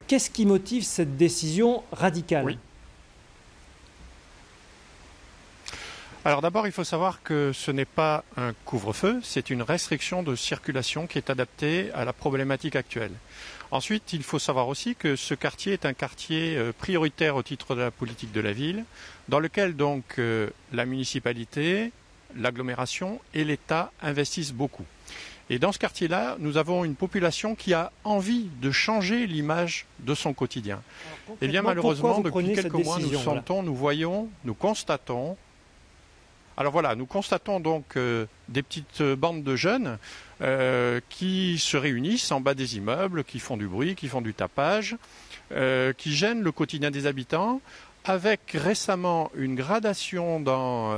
Qu'est-ce qui motive cette décision radicale? Oui. Alors d'abord, il faut savoir que ce n'est pas un couvre-feu, c'est une restriction de circulation qui est adaptée à la problématique actuelle. Ensuite, il faut savoir aussi que ce quartier est un quartier prioritaire au titre de la politique de la ville, dans lequel donc la municipalité, l'agglomération et l'État investissent beaucoup. Et dans ce quartier-là, nous avons une population qui a envie de changer l'image de son quotidien. Eh bien malheureusement, depuis quelques mois, nous sentons, nous voyons, nous constatons. Alors voilà, nous constatons donc des petites bandes de jeunes qui se réunissent en bas des immeubles, qui font du bruit, qui font du tapage, qui gênent le quotidien des habitants, avec récemment une gradation dans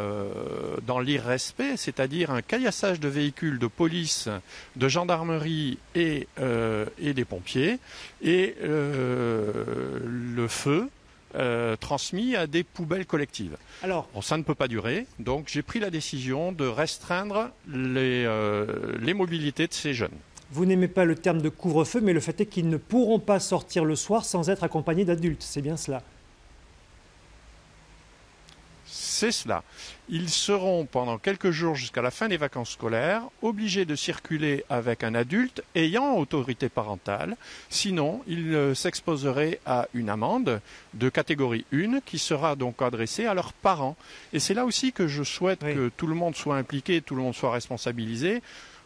l'irrespect, c'est-à-dire un caillassage de véhicules de police, de gendarmerie et des pompiers, et le feu transmis à des poubelles collectives. Alors, bon, ça ne peut pas durer, donc j'ai pris la décision de restreindre les mobilités de ces jeunes. Vous n'aimez pas le terme de couvre-feu, mais le fait est qu'ils ne pourront pas sortir le soir sans être accompagnés d'adultes, c'est bien cela? C'est cela. Ils seront pendant quelques jours jusqu'à la fin des vacances scolaires obligés de circuler avec un adulte ayant autorité parentale. Sinon, ils s'exposeraient à une amende de catégorie 1 qui sera donc adressée à leurs parents. Et c'est là aussi que je souhaite que tout le monde soit impliqué, tout le monde soit responsabilisé.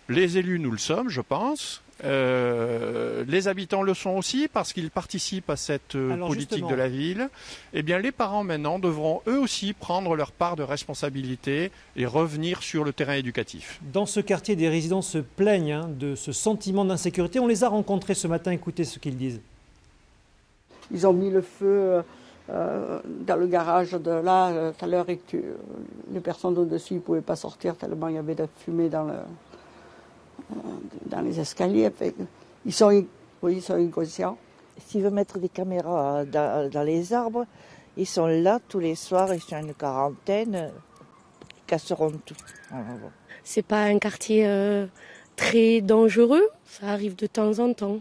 Les élus, nous le sommes, je pense. Les habitants le sont aussi parce qu'ils participent à cette politique de la ville. Eh bien, les parents maintenant devront eux aussi prendre leur part de responsabilité et revenir sur le terrain éducatif. Dans ce quartier, des résidents se plaignent de ce sentiment d'insécurité. On les a rencontrés ce matin, écoutez ce qu'ils disent. Ils ont mis le feu dans le garage de là tout à l'heure et que les personnes au-dessus ne pouvaient pas sortir tellement il y avait de fumée dans les escaliers. Ils sont inconscients. S'ils veulent mettre des caméras dans les arbres, ils sont là tous les soirs, ils sont une quarantaine, ils casseront tout. C'est pas un quartier très dangereux, ça arrive de temps en temps.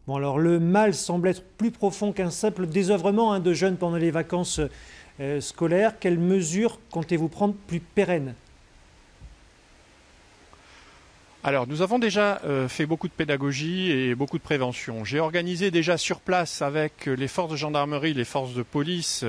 Bon alors le mal semble être plus profond qu'un simple désœuvrement de jeunes pendant les vacances scolaires. Quelles mesures comptez-vous prendre plus pérennes? Alors, nous avons déjà fait beaucoup de pédagogie et beaucoup de prévention. J'ai organisé déjà sur place avec les forces de gendarmerie, les forces de police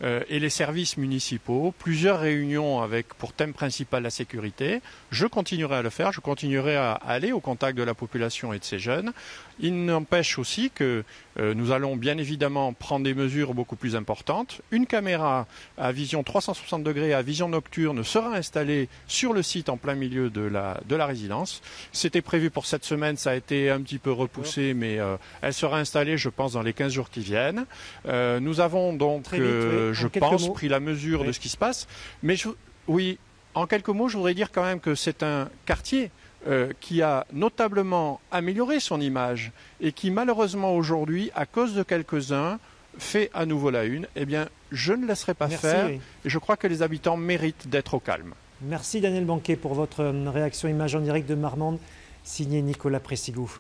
et les services municipaux plusieurs réunions avec pour thème principal la sécurité. Je continuerai à le faire, je continuerai à aller au contact de la population et de ces jeunes. Il n'empêche aussi que nous allons bien évidemment prendre des mesures beaucoup plus importantes. Une caméra à vision 360 degrés, à vision nocturne, sera installée sur le site en plein milieu de la résidence. C'était prévu pour cette semaine, ça a été un petit peu repoussé, mais elle sera installée, je pense, dans les 15 jours qui viennent. Nous avons donc, je pense, pris la mesure de ce qui se passe. Mais oui, en quelques mots, je voudrais dire quand même que c'est un quartier qui a notablement amélioré son image et qui malheureusement aujourd'hui, à cause de quelques-uns, fait à nouveau la une. Eh bien, je ne laisserai pas faire et je crois que les habitants méritent d'être au calme. Merci Daniel Banquet pour votre réaction image en direct de Marmande, signée Nicolas Pressigou.